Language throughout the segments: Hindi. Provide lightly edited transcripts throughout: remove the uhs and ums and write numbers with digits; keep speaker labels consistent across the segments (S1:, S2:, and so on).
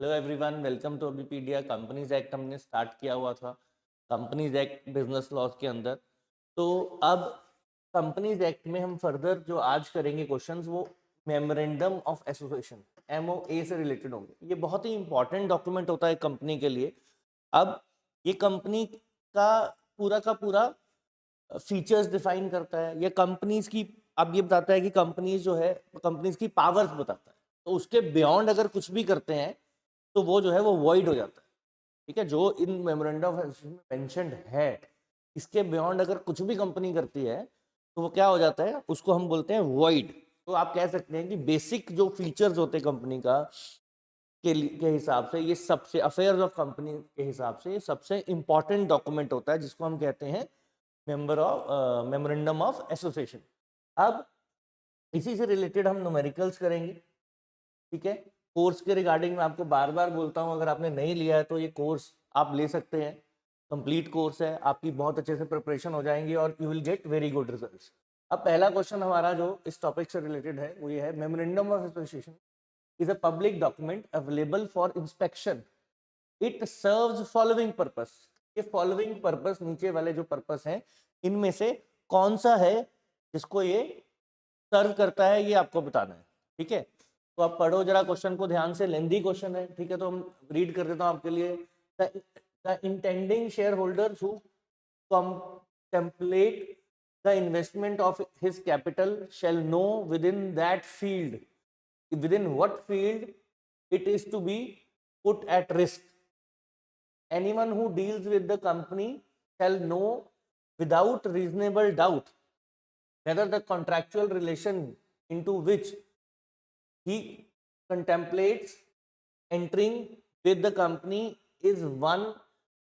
S1: हेलो एवरीवन, वेलकम टू अबीपीडिया। कंपनीज एक्ट हमने स्टार्ट किया हुआ था कंपनीज एक्ट बिजनेस लॉज के अंदर। तो अब कंपनीज एक्ट में हम फर्दर जो आज करेंगे क्वेश्चंस वो मेमोरेंडम ऑफ एसोसिएशन MOA से रिलेटेड होंगे। ये बहुत ही इंपॉर्टेंट डॉक्यूमेंट होता है कंपनी के लिए। अब ये कंपनी का पूरा फीचर्स डिफाइन करता है। ये कंपनीज की अब ये बताता है कि कंपनीज जो है कंपनीज की पावर्स बताता है। तो उसके बियॉन्ड अगर कुछ भी करते हैं तो वो जो है वो वॉइड हो जाता है। ठीक है, जो इन मेमोरेंडम ऑफ एसोसिएशन में मेंशन्ड है, इसके बियॉन्ड अगर कुछ भी कंपनी करती है तो वो क्या हो जाता है, उसको हम बोलते हैं वॉइड। तो आप कह सकते हैं कि बेसिक जो फीचर्स होते हैं कंपनी का के हिसाब से ये सबसे अफेयर्स ऑफ कंपनी के हिसाब से ये सबसे इंपॉर्टेंट डॉक्यूमेंट होता है, जिसको हम कहते हैं मेमोरेंडम ऑफ एसोसिएशन। अब इसी से रिलेटेड हम न्यूमेरिकल्स करेंगे। ठीक है, कोर्स के रिगार्डिंग मैं आपको बार बार बोलता हूँ, अगर आपने नहीं लिया है तो ये कोर्स आप ले सकते हैं। कंप्लीट कोर्स है, आपकी बहुत अच्छे से प्रिपरेशन हो जाएंगी और you will get very good results. अब पहला क्वेश्चन हमारा जो इस टॉपिक से रिलेटेड है वो ये है, memorandum of association is a public document available for inspection. It serves following purpose. ये फॉलोइंग पर्पस, नीचे वाले जो पर्पस हैं, इनमें से कौन सा है जिसको ये सर्व करता है, ये आपको बताना है। ठीक है, तो आप पढ़ो जरा क्वेश्चन को ध्यान से, लेंदी क्वेश्चन है। ठीक है, तो हम रीड कर देता हूँ आपके लिए। The intending share holders who contemplate the investment of his capital shall know within what field it is to be put at risk. Anyone who deals with the company shall know without reasonable doubt whether the contractual relation into which he contemplates entering with the company is one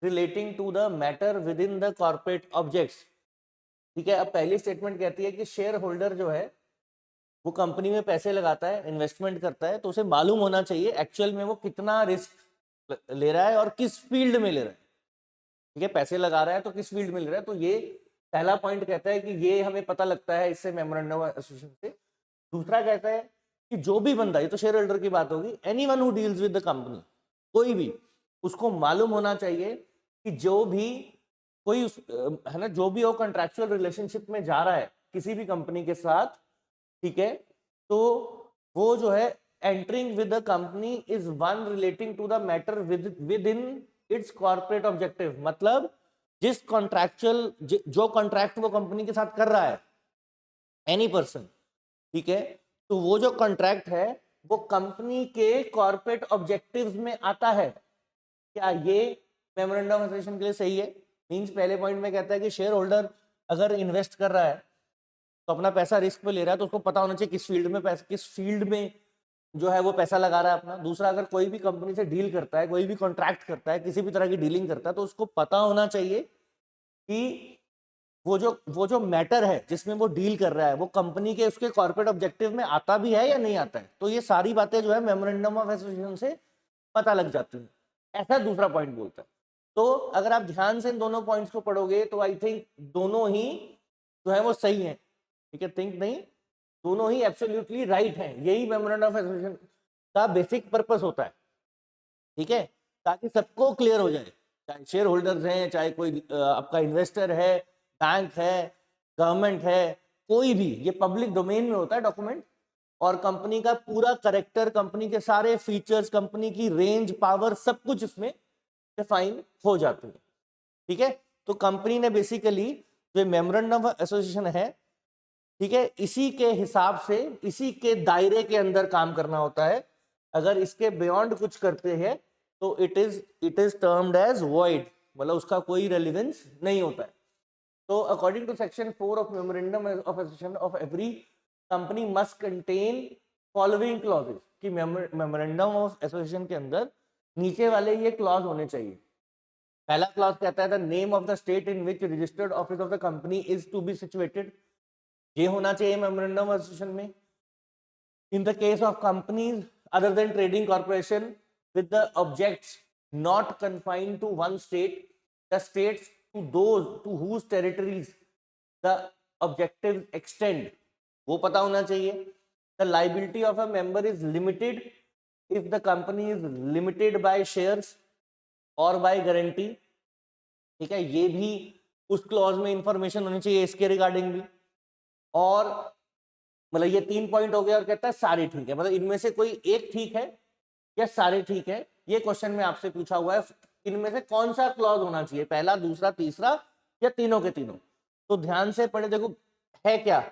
S1: relating to the matter within the corporate objects. ठीक है, अब पहली स्टेटमेंट कहती है कि शेयर होल्डर जो है वो कंपनी में पैसे लगाता है, इन्वेस्टमेंट करता है, तो उसे मालूम होना चाहिए एक्चुअल में वो कितना रिस्क ले रहा है और किस फील्ड में ले रहा है। ठीक है, पैसे लगा रहा है तो किस फील्ड में ले रहा है, तो ये पहला पॉइंट कहता है कि ये हमें पता लगता है इससे, मेमोरेंडम ऑफ एसोसिएशन से। दूसरा कहता है कि जो भी बंदा, ये तो शेयर होल्डर की बात होगी, anyone who deals with the company, कोई भी, उसको मालूम होना चाहिए कि जो भी कोई है ना, जो भी वो कॉन्ट्रैक्चुअल रिलेशनशिप में जा रहा है किसी भी कंपनी के साथ, ठीक है, तो वो जो है entering with the company is one relating to the matter with in its corporate objective. मतलब जिस कॉन्ट्रैक्चुअल जो कॉन्ट्रैक्ट वो कंपनी के साथ कर रहा है, एनी पर्सन, ठीक है, तो वो जो कॉन्ट्रैक्ट है वो कंपनी के कॉर्पोरेट ऑब्जेक्टिव्स में आता है। क्या ये मेमोरेंडम ऑफ एसोसिएशन के लिए सही है? मींस पहले पॉइंट में कहता है कि शेयर होल्डर अगर इन्वेस्ट कर रहा है तो अपना पैसा रिस्क पे ले रहा है, तो उसको पता होना चाहिए किस फील्ड में जो है वो पैसा लगा रहा है अपना। दूसरा, अगर कोई भी कंपनी से डील करता है, कोई भी कॉन्ट्रैक्ट करता है, किसी भी तरह की डीलिंग करता है, तो उसको पता होना चाहिए कि वो जो मैटर है जिसमें वो डील कर रहा है वो कंपनी के उसके कॉर्पोरेट ऑब्जेक्टिव में आता भी है या नहीं आता है। तो ये सारी बातें जो है मेमोरेंडम ऑफ एसोसिएशन से पता लग जाती हैं, ऐसा दूसरा पॉइंट बोलता है। तो अगर आप ध्यान से इन दोनों पॉइंट्स को पढ़ोगे तो आई थिंक दोनों ही जो है वो सही है। ठीक है, थिंक नहीं, दोनों ही एब्सोल्युटली राइट हैं। यही मेमोरेंडम ऑफ एसोसिएशन का बेसिक पर्पस होता है। ठीक है, ताकि सबको क्लियर हो जाए, चाहे शेयर होल्डर्स हैं, चाहे कोई आपका इन्वेस्टर है, बैंक है, गवर्नमेंट है, कोई भी, ये पब्लिक डोमेन में होता है डॉक्यूमेंट। और कंपनी का पूरा करेक्टर, कंपनी के सारे फीचर्स, कंपनी की रेंज, पावर, सब कुछ इसमें डिफाइन हो जाते हैं। ठीक है, तो कंपनी ने बेसिकली जो मेमोरेंडम ऑफ एसोसिएशन है, ठीक है, इसी के हिसाब से, इसी के दायरे के अंदर काम करना होता है। अगर इसके बियॉन्ड कुछ करते हैं तो it is termed as void, मतलब उसका कोई रेलिवेंस नहीं होता है। तो according to section 4 of memorandum of association of every company must contain following clauses, कि मेमोरेंडम ऑफ एसोसिएशन के अंदर नीचे वाले ये क्लॉज होने चाहिए। पहला क्लॉज कहता है the name of the state in which registered office of the company is to be situated. ये होना चाहिए मेमोरेंडम ऑफ एसोसिएशन में। In the case of companies other than trading corporation with the objects not confined to one state, the states to those to whose territories the objectives extend, वो पता होना चाहिए। The liability of a member is limited if the company is limited by shares or by guarantee, ठीक है, ये भी उस क्लॉज में इंफॉर्मेशन होनी चाहिए इसके रिगार्डिंग भी। और मतलब ये 3 पॉइंट हो गया और कहता है सारे ठीक है, मतलब इनमें से कोई एक ठीक है या सारे ठीक है, ये क्वेश्चन में आपसे पूछा हुआ है इनमें से कौन सा क्लॉज होना चाहिए, पहला, दूसरा, तीसरा या तीनों के तीनों। तो ध्यान से पढ़े, देखो है क्या,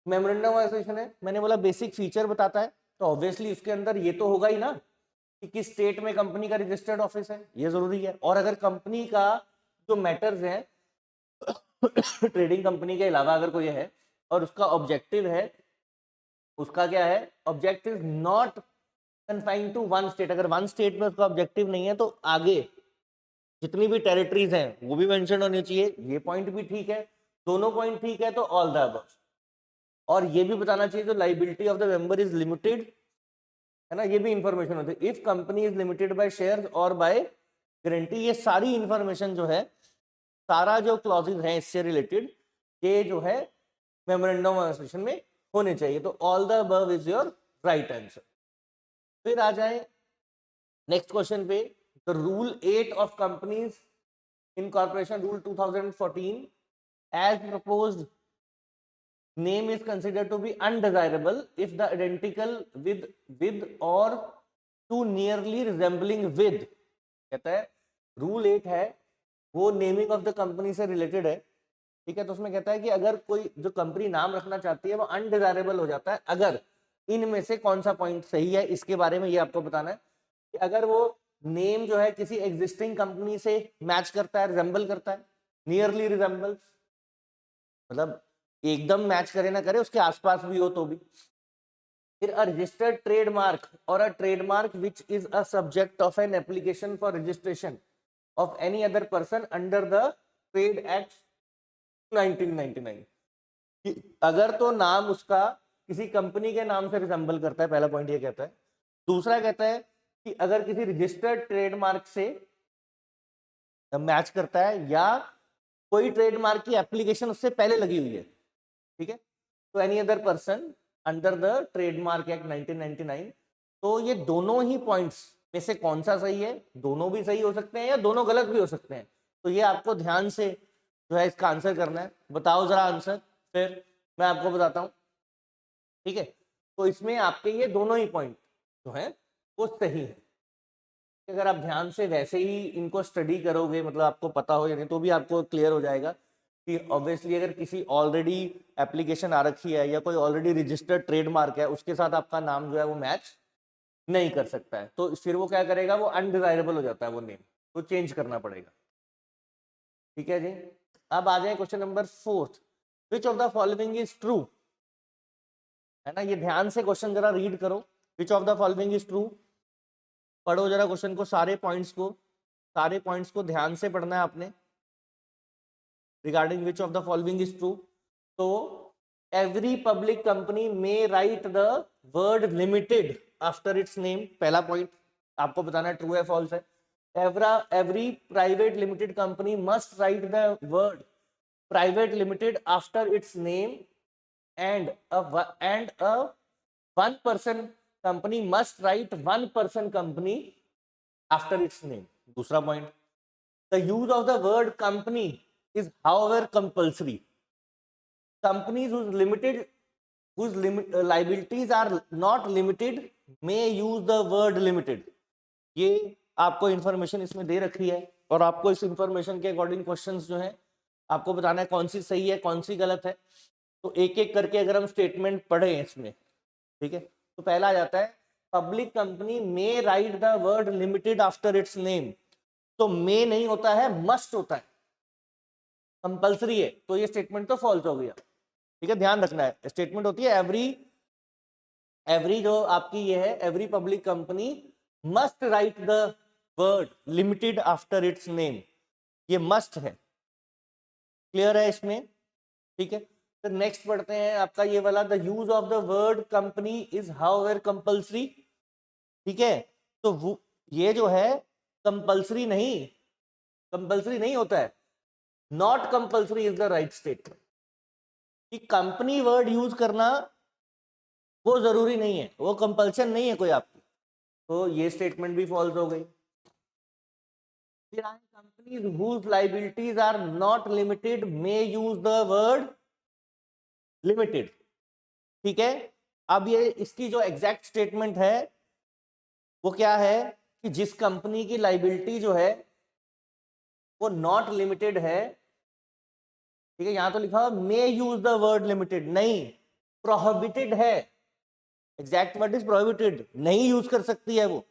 S1: मेमोरेंडम ऑफ एसोसिएशन है, मैंने बोला बेसिक फीचर बताता है, तो ऑब्वियसली इसके अंदर ये तो होगा ही ना कि किस स्टेट में कंपनी का रजिस्टर्ड ऑफिस है, ये जरूरी है। और अगर कंपनी का जो मैटर्स है ट्रेडिंग कंपनी के अलावा अगर कोई है और उसका ऑब्जेक्टिव है, उसका क्या है, objective not confined to one state, अगर वन स्टेट में उसका ऑब्जेक्टिव नहीं है तो आगे जितनी भी टेरिटरीज हैं वो भी मेंशन होनी चाहिए, ये पॉइंट भी ठीक है, दोनों पॉइंट ठीक है तो ऑल द अबव। और ये भी बताना चाहिए जो liability of the member is limited, है ना, ये भी इंफॉर्मेशन होती है, if company is limited by shares और बाय गारंटी, ये सारी इंफॉर्मेशन जो है, सारा जो क्लॉजेज हैं इससे रिलेटेड, ये जो है मेमोरेंडम ऑफ एसोसिएशन में होने चाहिए। तो all the above is your right answer. फिर आ जाए नेक्स्ट क्वेश्चन पे, the rule 8 of companies incorporation rule 2014 as proposed, name is considered to be undesirable if the identical with or too nearly resembling with, कहता है रूल 8 है वो नेमिंग ऑफ द कंपनी से रिलेटेड है, ठीक है। तो उसमें कहता है कि अगर कोई जो कंपनी नाम रखना चाहती है वो अनडिजायरेबल हो जाता है अगर इनमें से कौन सा पॉइंट सही है, इसके बारे में ये आपको बताना है कि अगर वो नेम जो है किसी एग्जिस्टिंग कंपनी से मैच करता है, रिजेंबल करता है, नियरली रिजेंबल्स, मतलब एकदम मैच करे ना करे, उसके आसपास भी हो तो भी। फिर अ रजिस्टर्ड ट्रेडमार्क और अ trademark which is a subject of an application for registration of any other person under the trade act 1999, कि अगर तो नाम उसका किसी कंपनी के नाम से रिजेंबल करता है, पहला पॉइंट ये कहता है। दूसरा कहता है कि अगर किसी रजिस्टर्ड ट्रेडमार्क से मैच करता है या कोई ट्रेडमार्क की एप्लीकेशन उससे पहले लगी हुई है, ठीक है, तो any other person under the trademark act 1999। तो ये दोनों ही पॉइंट्स में से कौन सा सही है, दोनों भी सही हो सकते हैं या दोनों गलत भी हो सकते हैं, तो ये आपको ध्यान से जो है इसका आंसर करना है। बताओ जरा आंसर, फिर मैं आपको बताता हूँ, ठीक है। तो इसमें आपके ये दोनों ही पॉइंट जो है वो सही है। अगर आप ध्यान से वैसे ही इनको स्टडी करोगे, मतलब आपको पता हो या नहीं, तो भी आपको क्लियर हो जाएगा कि ऑब्वियसली अगर किसी ऑलरेडी एप्लीकेशन आ रखी है या कोई ऑलरेडी रजिस्टर्ड ट्रेडमार्क है उसके साथ आपका नाम जो है वो मैच नहीं कर सकता है, तो फिर वो क्या करेगा, वो अनडिजायरेबल हो जाता है वो नेम, तो चेंज करना पड़ेगा, ठीक है जी। अब आ जाए question number 4, which of the following is true, है ना, ये ध्यान से क्वेश्चन जरा रीड करो, विच of the following is true, पढ़ो जरा क्वेश्चन को, सारे पॉइंट्स को ध्यान से पढ़ना है आपने, regarding which of the following is true. तो every public company may write the word limited after its name, पहला पॉइंट आपको बताना है ट्रू है फॉल्स है। Every private limited company must write the word private limited after its name and a one person company must write one person company after its name, दूसरा point, the use of the word company is however compulsory, companies whose liabilities are not limited may use the word limited। ये आपको इंफॉर्मेशन इसमें दे रखी है और आपको इस इंफॉर्मेशन के अकॉर्डिंग क्वेश्चंस जो है आपको बताना है कौन सी सही है कौन सी गलत है। तो एक एक करके अगर हम स्टेटमेंट पढ़े इसमें, ठीक है, तो पहला आ जाता है public company may write the word limited after its name, तो मे नहीं होता है, मस्ट होता है, कंपल्सरी है, तो ये स्टेटमेंट तो फॉल्स हो गया, ठीक है, ध्यान रखना है। स्टेटमेंट होती है एवरी जो आपकी ये है, every public company must write the word limited after its name, ये मस्ट है, क्लियर है इसमें, ठीक है। तो नेक्स्ट पढ़ते हैं आपका ये वाला, the use of the word company is however compulsory, ठीक है। तो ये जो है कंपल्सरी नहीं होता है, not compulsory is the right statement, कि कंपनी वर्ड यूज करना वो जरूरी नहीं है, वो कंपल्सन नहीं है कोई आपकी, तो ये स्टेटमेंट भी फॉल्स हो गई। फिर आए companies whose liabilities are not limited may use the word limited. ठीक है, अब ये इसकी जो एग्जैक्ट स्टेटमेंट है वो क्या है कि जिस कंपनी की लाइबिलिटी जो है वो नॉट लिमिटेड है, ठीक है, यहां तो लिखा हुआ मे यूज द वर्ड लिमिटेड, नहीं, प्रोहिबिटेड है। एग्जैक्ट वर्ड इज प्रोहिबिटेड, नहीं यूज कर सकती है वो।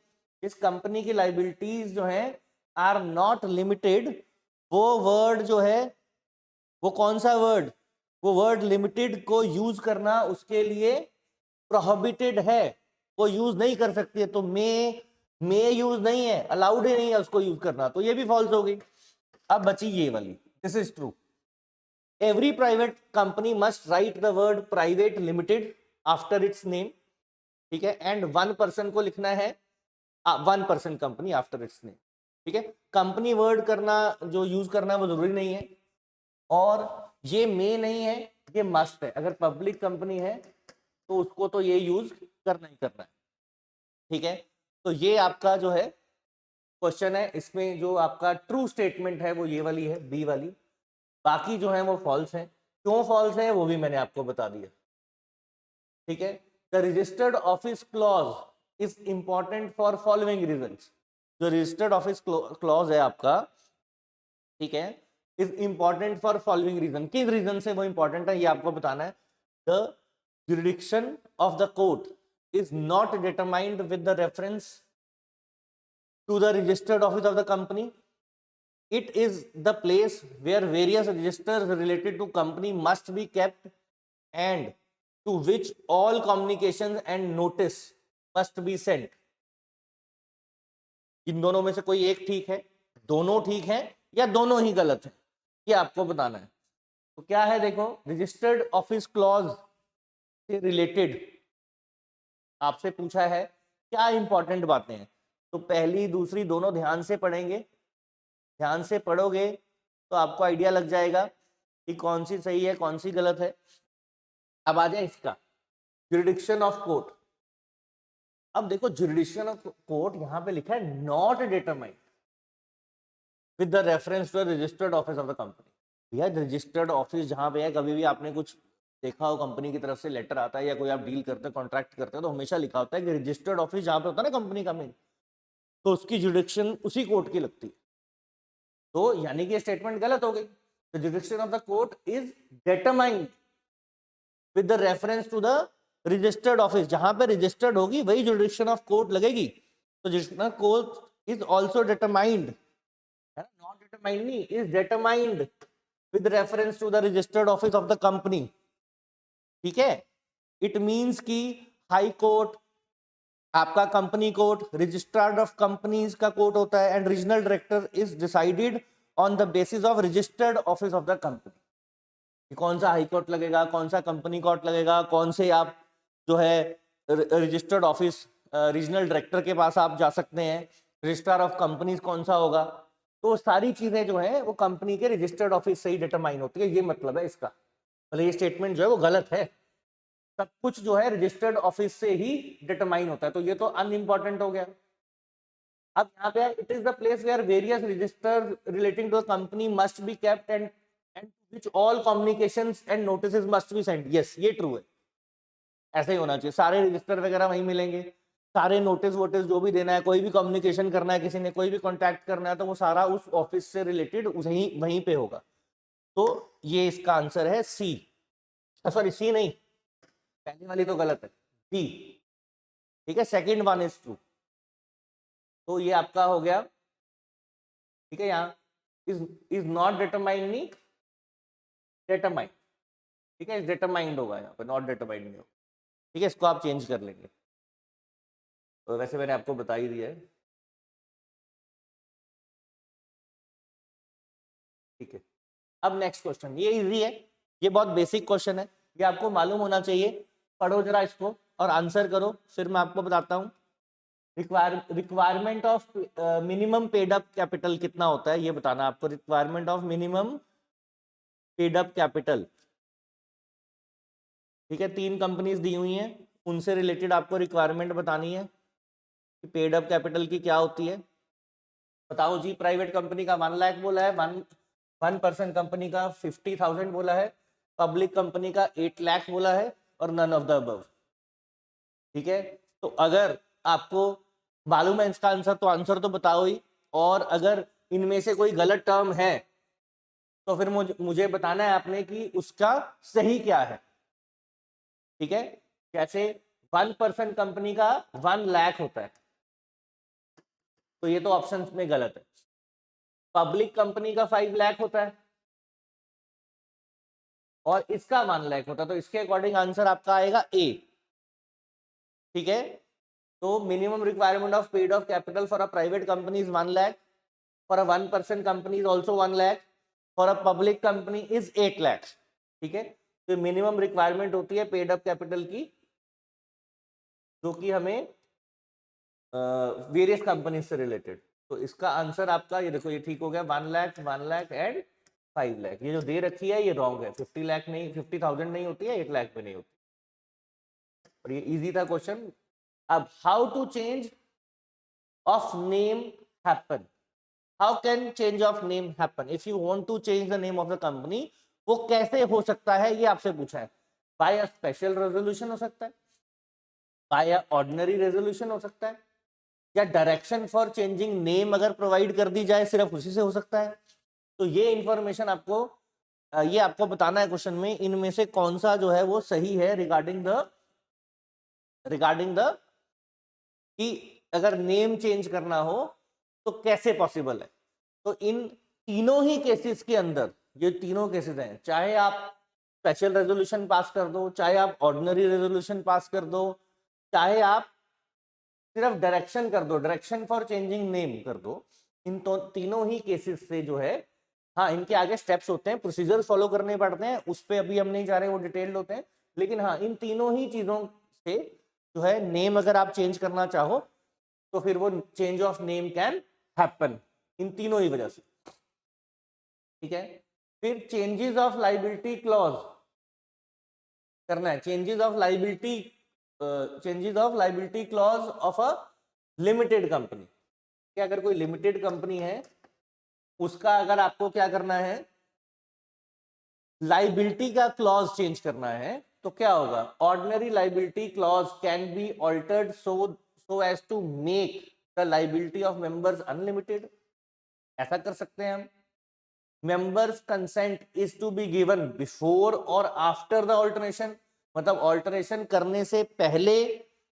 S1: इस कंपनी की लाइबिलिटीज जो है आर नॉट लिमिटेड, वो वर्ड जो है वो कौन सा वर्ड, वो वर्ड लिमिटेड को यूज करना उसके लिए प्रोहिबिटेड है, वो यूज नहीं कर सकती है। तो मे यूज नहीं है, अलाउड ही नहीं है उसको यूज करना, तो ये भी फॉल्स हो गई। अब बची ये वाली, this is true. Every private company must write the word private limited after its name, ठीक है, एंड 1% को लिखना है 1% कंपनी आफ्टर इट्स नेम। ठीक है, कंपनी वर्ड करना जो यूज करना वो जरूरी नहीं है, और ये मे नहीं है, ये मस्ट है। अगर पब्लिक कंपनी है तो उसको तो ये यूज करना ही करना है। ठीक है, तो ये आपका जो है क्वेश्चन है, इसमें जो आपका ट्रू स्टेटमेंट है वो ये वाली है, बी वाली। बाकी जो है वो फॉल्स है। क्यों फॉल्स है वो भी मैंने आपको बता दिया। ठीक है, the registered office clause is important for following reasons. जो रजिस्टर्ड ऑफिस क्लॉज है आपका, ठीक है, is important for following reason. किस रीजन से वो इंपॉर्टेंट है ये आपको बताना है। The jurisdiction of the court is not determined with the reference to the registered office of the company. It is the place where various registers related to company must be kept and to which all communications and notice must be sent. इन दोनों में से कोई एक ठीक है, दोनों ठीक है, या दोनों ही गलत है, ये आपको बताना है। तो क्या है देखो, रजिस्टर्ड ऑफिस क्लॉज से रिलेटेड आपसे पूछा है क्या इंपॉर्टेंट बातें हैं। तो पहली दूसरी दोनों ध्यान से पढ़ेंगे, ध्यान से पढ़ोगे तो आपको आइडिया लग जाएगा कि कौन सी सही है कौन सी गलत है। अब आ जाए इसका जुरिडिक्शन ऑफ कोर्ट। अब देखो जुरिडिक्शन ऑफ कोर्ट यहाँ पे लिखा है not determined with the reference to registered office of the company. भैया रजिस्टर्ड ऑफिस जहाँ पे है, कभी भी आपने कुछ देखा हो कंपनी की तरफ से लेटर आता है या कोई आप डील करते हैं कॉन्ट्रैक्ट करते हैं तो हमेशा लिखा होता है कि रजिस्टर्ड ऑफिस जहाँ पे होता है ना कंपनी का मेन, तो उसकी जुरिडिक्शन उसी कोर्ट की लगती है। तो यानी कि स्टेटमेंट गलत हो गई। The jurisdiction of the court is determined with the reference to the registered office, जहां पे रजिस्टर्ड होगी वही जुरिडिक्शन ऑफ कोर्ट लगेगी। तो jurisdiction of court is also determined, not determined नहीं, is determined with reference to the registered office of the company. ठीक है, इट मींस कि हाई कोर्ट आपका company court, registrar of companies का कोर्ट होता है, and regional director is decided on the basis of registered office of the company. कौन सा हाई कोर्ट लगेगा, कौन सा कंपनी कोर्ट लगेगा, कौन से आप जो है रजिस्टर्ड ऑफिस रीजनल डायरेक्टर के पास आप जा सकते हैं, रजिस्ट्रार ऑफ कंपनीज कौन सा होगा, तो सारी चीजें जो है वो कंपनी के रजिस्टर्ड ऑफिस से ही डिटरमाइन होती है। ये मतलब है इसका, मतलब ये स्टेटमेंट जो है वो गलत है। सब कुछ जो है रजिस्टर्ड ऑफिस से ही डिटरमाइन होता है, तो ये तो अनइम्पॉर्टेंट हो गया। अब यहाँ पे it is the place where various register relating to the company must be kept and which all communications and notices must be sent. Yes, ये ट्रू है, ऐसे ही होना चाहिए। सारे रजिस्टर वगैरह वहीं मिलेंगे, सारे नोटिस वोटिस जो भी देना है, कोई भी कम्युनिकेशन करना है, किसी ने कोई भी कॉन्टैक्ट करना है, तो वो सारा उस ऑफिस से रिलेटेड वहीं पे होगा। तो ये इसका आंसर है सी, सॉरी सी नहीं, पहली वाली तो गलत है, डी। ठीक है, सेकंड वन इज ट्रू। तो ये आपका हो गया। ठीक है, यहाँ इज नॉट डिटरमाइंड नहीं, डिटरमाइंड। ठीक है, डिटरमाइंड होगा यहाँ पे, नॉट डिटरमाइंड नहीं होगा। ठीक है, इसको आप चेंज कर लेंगे। तो वैसे मैंने आपको बता ही दिया है। ठीक है, अब नेक्स्ट क्वेश्चन, ये इजी है, ये बहुत बेसिक क्वेश्चन है, ये आपको मालूम होना चाहिए। पढ़ो जरा इसको और आंसर करो, फिर मैं आपको बताता हूँ। Requirement of minimum paid up capital कितना होता है ये बताना आपको। Requirement of minimum paid up capital, ठीक है, 3 कंपनीज दी हुई हैं, उनसे रिलेटेड आपको रिक्वायरमेंट बतानी है। कि पेड अप कैपिटल की क्या होती है, बताओ जी। प्राइवेट कंपनी का 1 लाख बोला है, 1% कंपनी का 50,000 बोला है, पब्लिक कंपनी का 8 लाख बोला है, और नन ऑफ द अबव। ठीक है, तो अगर आपको मालूम है इसका आंसर तो आंसर तो बताओ ही, और अगर इनमें से कोई गलत टर्म है तो फिर मुझे बताना है आपने कि उसका सही क्या है। ठीक है, जैसे 1% कंपनी का 1 लाख होता है, तो ये तो ऑप्शन में गलत है। पब्लिक कंपनी का 5 लाख होता है और इसका 1 लाख होता है, तो इसके अकॉर्डिंग आंसर आपका आएगा ए। ठीक है, तो minimum requirement of paid of capital for a private company is 1 lakh, for a 1% company is also 1 lakh, for a public company is 8 lakh. ठीक है, तो मिनिमम रिक्वायरमेंट होती है पेड अप कैपिटल की, जो कि हमें वेरियस कंपनी से रिलेटेड। तो इसका आंसर आपका ये देखो, ये ठीक हो गया, 1 लाख, 1 लाख एंड 5 लाख। ये जो दे रखी है ये रॉन्ग है, 50 लाख नहीं, 50,000 नहीं होती है, 8 लाख में नहीं होती। और ये इजी था क्वेश्चन। अब how to change of name happen, how can change of name happen if you want to change the name of the company, वो कैसे हो सकता है ये आपसे पूछा है। बाय अ स्पेशल रेजोल्यूशन हो सकता है, बाय अ ऑर्डिनरी रेजोल्यूशन हो सकता है, या डायरेक्शन फॉर चेंजिंग नेम अगर प्रोवाइड कर दी जाए सिर्फ उसी से हो सकता है। तो ये इंफॉर्मेशन आपको ये आपको बताना है क्वेश्चन में, इनमें से कौन सा जो है वो सही है रिगार्डिंग द कि अगर नेम चेंज करना हो तो कैसे पॉसिबल है। तो इन तीनों ही केसेस के अंदर, ये तीनों केसेस हैं, चाहे आप स्पेशल रेजोल्यूशन पास कर दो, चाहे आप ऑर्डिनरी रेजोल्यूशन पास कर दो, चाहे आप सिर्फ डायरेक्शन कर दो, डायरेक्शन फॉर चेंजिंग नेम कर दो, इन तो तीनों ही केसेस से जो है, हाँ इनके आगे स्टेप्स होते हैं, प्रोसीजर फॉलो करने पड़ते हैं, उस पर अभी हम नहीं जा रहे, वो डिटेल्ड होते हैं, लेकिन हाँ इन तीनों ही चीजों से जो है नेम अगर आप चेंज करना चाहो तो फिर वो change of name can happen, इन तीनों ही वजह से। ठीक है, फिर चेंजेस ऑफ लाइबिलिटी क्लॉज करना है, changes of liability clause of a limited company. कि अगर कोई लिमिटेड कंपनी है उसका अगर आपको क्या करना है, लाइबिलिटी का क्लॉज चेंज करना है, तो क्या होगा, ordinary liability clause can be altered so as to make the liability of members unlimited, ऐसा कर सकते हैं हम। Members consent is to be given before और आफ्टर द ऑल्टरेशन, मतलब ऑल्टरेशन करने से पहले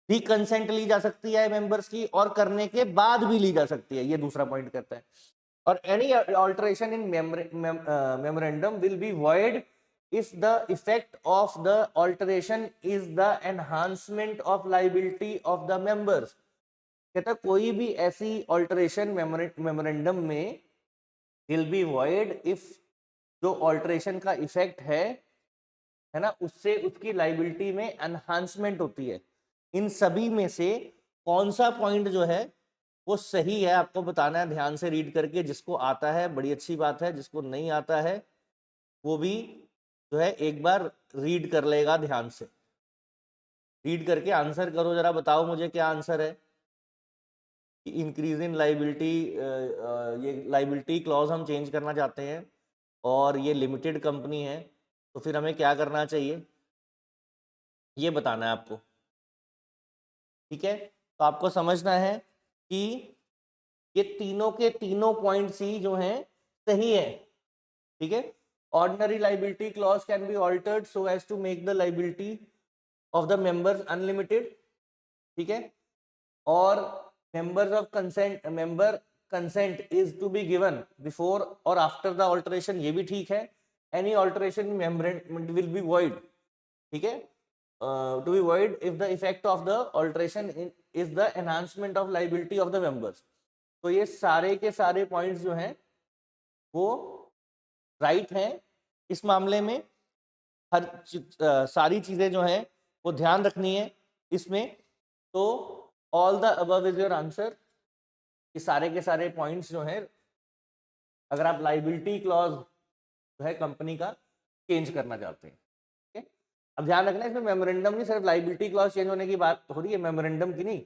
S1: भी कंसेंट ली जा सकती है मेंबर्स की, और करने के बाद भी ली जा सकती है, ये दूसरा पॉइंट करता है। और any alteration in memorandum will be void if the effect of the alteration is the enhancement of liability of the members। कहता कोई भी ऐसी ऑल्टरेशन मेमोरेंडम में will be void if जो ऑल्टरेशन का इफेक्ट है ना, उससे उसकी लाइबिलिटी में एनहांसमेंट होती है। इन सभी में से कौन सा पॉइंट जो है वो सही है आपको बताना है, ध्यान से रीड करके। जिसको आता है बड़ी अच्छी बात है, जिसको नहीं आता है वो भी जो है एक बार रीड कर लेगा, ध्यान से रीड करके आंसर करो जरा, बताओ मुझे क्या आंसर है। इंक्रीज इन लाइबिलिटी, ये लाइबिलिटी क्लॉज हम चेंज करना चाहते हैं और ये लिमिटेड कंपनी है, तो फिर हमें क्या करना चाहिए ये बताना है आपको। ठीक है, तो आपको समझना है कि ये तीनों के तीनों पॉइंट्स ही जो हैं सही है। ठीक है, ordinary liability clause can be altered so as to make the liability of the members unlimited. ठीक है, और members of member consent is to be given before और आफ्टर द ऑल्टरेशन, ये भी ठीक है। Any alteration memorandum will be void, ठीक है, to be void if the effect of the alteration is the enhancement of liability of the members. तो ये सारे के सारे पॉइंट्स जो हैं वो राइट हैं इस मामले में। सारी चीजें जो हैं वो ध्यान रखनी है इसमें। तो all the above is your answer. ये सारे के सारे पॉइंट्स जो हैं, अगर आप लाइबिलिटी क्लॉज जो है कंपनी का चेंज करना चाहते हैं। ठीक है, अब ध्यान रखना इसमें मेमोरेंडम नहीं, सिर्फ लाइबिलिटी क्लॉज चेंज होने की बात हो रही है, मेमोरेंडम की नहीं।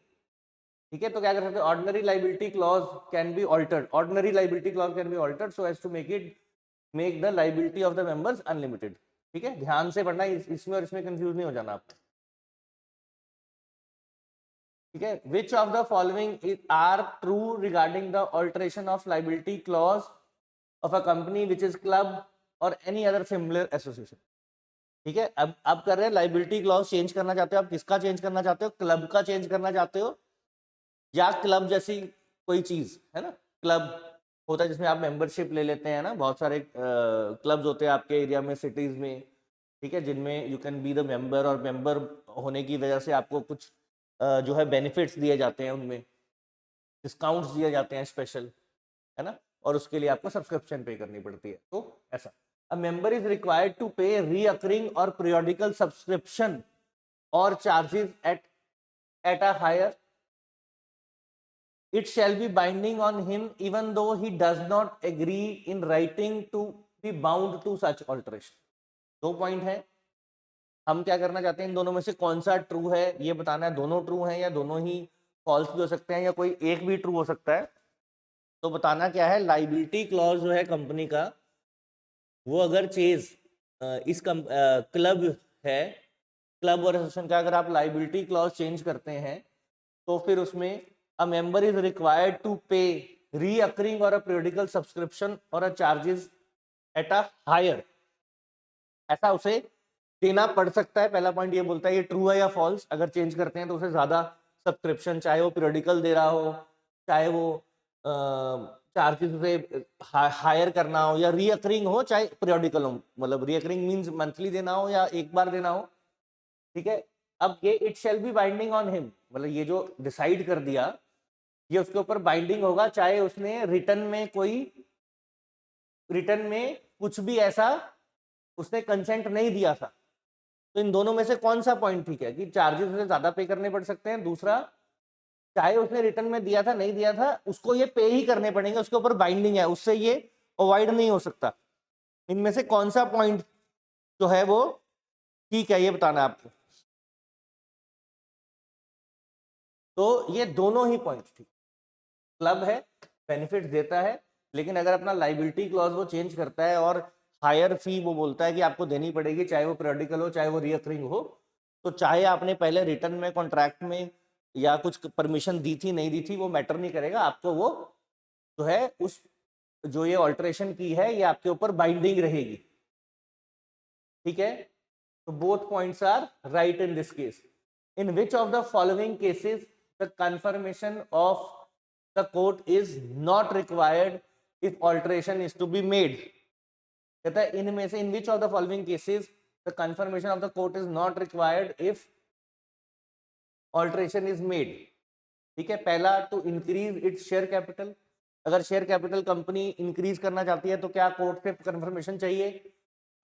S1: ठीक है, तो क्या कर सकते हैं, ordinary liability clause can be altered, ordinary liability clause can be altered so as to make the liability of the members unlimited. ठीक है, ध्यान से पढ़ना, इसमें और इसमें कंफ्यूज नहीं हो जाना आप। ठीक है, which of the following are true regarding the alteration of liability clause of a company which is club और एनी अदर सिमिलर एसोसिएशन। ठीक है, अब कर रहे हैं लाइबिलिटी क्लॉज चेंज करना चाहते हो आप, किसका चेंज करना चाहते हो, क्लब का चेंज करना चाहते हो या क्लब जैसी कोई चीज है ना, क्लब होता है जिसमें आप मेंबरशिप ले लेते हैं ना, बहुत सारे क्लब्स होते हैं आपके एरिया में, सिटीज में। ठीक है, जिनमें you can be the member और मेंबर होने की वजह से आपको कुछ जो है बेनिफिट्स दिए जाते हैं, उनमें डिस्काउंट्स दिए जाते हैं स्पेशल, है ना, और उसके लिए आपको सब्सक्रिप्शन पे करनी पड़ती है। तो ऐसा a member is required to pay recurring और पीरियोडिकल सब्सक्रिप्शन और charges at a higher, it shall be binding on him even though he does not agree in writing to be bound to such alteration। दो पॉइंट है, हम क्या करना चाहते हैं, इन दोनों में से कौन सा ट्रू है ये बताना है, दोनों ट्रू हैं या दोनों ही फॉल्स भी हो सकते हैं या कोई एक भी ट्रू हो सकता है। तो बताना क्या है, लाइबिलिटी क्लॉज जो है कंपनी का, वो अगर चेज इस क्लब है, क्लब और एसोसिएशन का अगर आप लाइबिलिटी क्लॉज चेंज करते हैं तो फिर उसमें a member is required to pay recurring और अ पीरियोडिकल सब्सक्रिप्शन और a charges at a higher, ऐसा उसे देना पड़ सकता है। पहला पॉइंट ये बोलता है ये ट्रू है या फॉल्स, अगर चेंज करते हैं तो उसे ज्यादा सब्सक्रिप्शन, चाहे वो पीरियोडिकल दे रहा हो, चाहे वो चार्जेस उसे हायर करना हो या रीअकरिंग हो, चाहे पीरियोडिकल हो, मतलब रीअकरिंग मींस मंथली देना हो या एक बार देना हो। ठीक है, अब ये it shall be binding on him, मतलब ये जो डिसाइड कर दिया ये उसके ऊपर बाइंडिंग होगा, चाहे उसने रिटर्न में कुछ भी ऐसा उसने कंसेंट नहीं दिया था। तो इन दोनों में से कौन सा पॉइंट ठीक है कि चार्जेस उसे ज्यादा पे करने पड़ सकते हैं, दूसरा चाहे उसने रिटर्न में दिया था नहीं दिया था उसको ये पे ही करने पड़ेंगे, उसके ऊपर बाइंडिंग है, उससे ये अवॉइड नहीं हो सकता। इनमें से कौन सा पॉइंट जो है वो ठीक है ये बताना है आपको। तो ये दोनों ही पॉइंट ठीक, क्लब है बेनिफिट देता है, लेकिन अगर अपना लाइबिलिटी क्लॉज वो चेंज करता है और हायर फी वो बोलता है कि आपको देनी पड़ेगी, चाहे वो पीरियोडिकल हो चाहे वो रिकरिंग हो, तो चाहे आपने पहले रिटर्न में कॉन्ट्रैक्ट में या कुछ परमिशन दी थी नहीं दी थी वो मैटर नहीं करेगा, आपको वो जो है उस जो ये ऑल्टरेशन की है ये आपके ऊपर बाइंडिंग रहेगी। ठीक है, तो both points are right in this case. In which of the following cases the confirmation of the court is not required if alteration is to be made। कहता है इनमें से in which of the following cases the confirmation of the court is not required if alteration is made। ठीक है, पहला to increase its share capital, अगर शेयर कैपिटल कंपनी इंक्रीज करना चाहती है तो क्या कोर्ट से कंफर्मेशन चाहिए।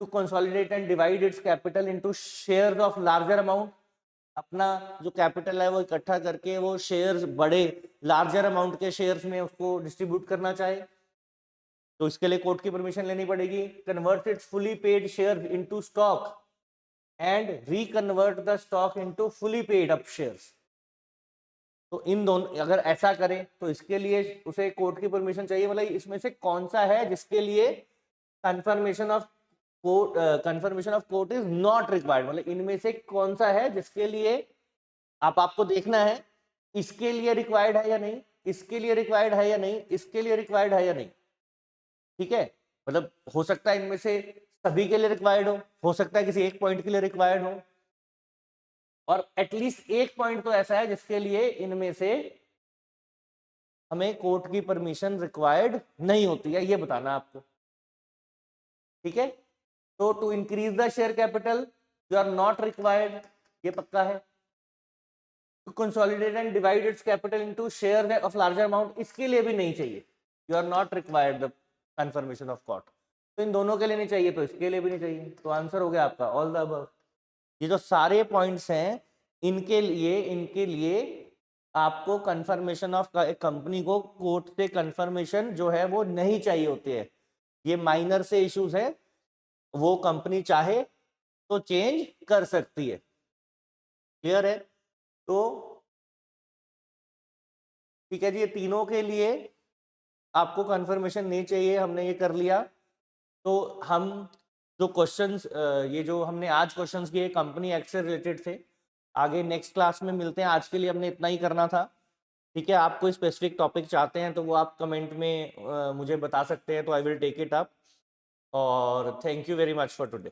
S1: To consolidate and divide its capital into shares of larger amount, अपना जो कैपिटल है वो इकट्ठा करके वो शेयर्स बड़े लार्जर अमाउंट के शेयर्स में उसको डिस्ट्रीब्यूट करना चाहे तो इसके लिए कोर्ट की परमिशन लेनी पड़ेगी। Convert its fully paid share into stock and reconvert the stock into fully paid up shares, तो इन दोनों अगर ऐसा करें तो इसके लिए उसे कोर्ट की परमिशन चाहिए। मतलब इसमें से कौन सा है जिसके लिए confirmation of court is not required, मतलब इनमें से कौन सा है जिसके लिए आपको देखना है इसके लिए रिक्वायर्ड है या नहीं, इसके लिए रिक्वायर्ड है या नहीं, इसके लिए रिक्वायर्ड है या नहीं। ठीक है, मतलब हो सकता है इनमें से सभी के लिए रिक्वायर्ड हो सकता है किसी एक पॉइंट के लिए रिक्वायर्ड हो, और एटलीस्ट एक पॉइंट तो ऐसा है जिसके लिए इनमें से हमें कोर्ट की परमिशन रिक्वायर्ड नहीं होती है, ये बताना आपको। ठीक है, तो to increase the share capital you are not required, ये पक्का है। To consolidate and divide its capital into share of larger amount, इसके लिए भी नहीं चाहिए, you are not required the confirmation of court. तो इन दोनों के लिए नहीं चाहिए तो इसके लिए भी नहीं चाहिए, तो आंसर हो गया आपका ऑल द अबव। ये जो सारे पॉइंट्स हैं इनके लिए आपको कंफर्मेशन ऑफ कंपनी को कोर्ट से कंफर्मेशन जो है वो नहीं चाहिए होती है, ये माइनर से इश्यूज है, वो कंपनी चाहे तो चेंज कर सकती है। क्लियर है, तो ठीक है जी, ये तीनों के लिए आपको कंफर्मेशन नहीं चाहिए, हमने ये कर लिया। तो हम जो क्वेश्चंस ये जो हमने आज क्वेश्चंस किए कंपनी एक्ट से रिलेटेड थे, आगे नेक्स्ट क्लास में मिलते हैं। आज के लिए हमने इतना ही करना था। ठीक है, आप कोई स्पेसिफिक टॉपिक चाहते हैं तो वो आप कमेंट में मुझे बता सकते हैं, तो I will take it up. और thank you very much for today.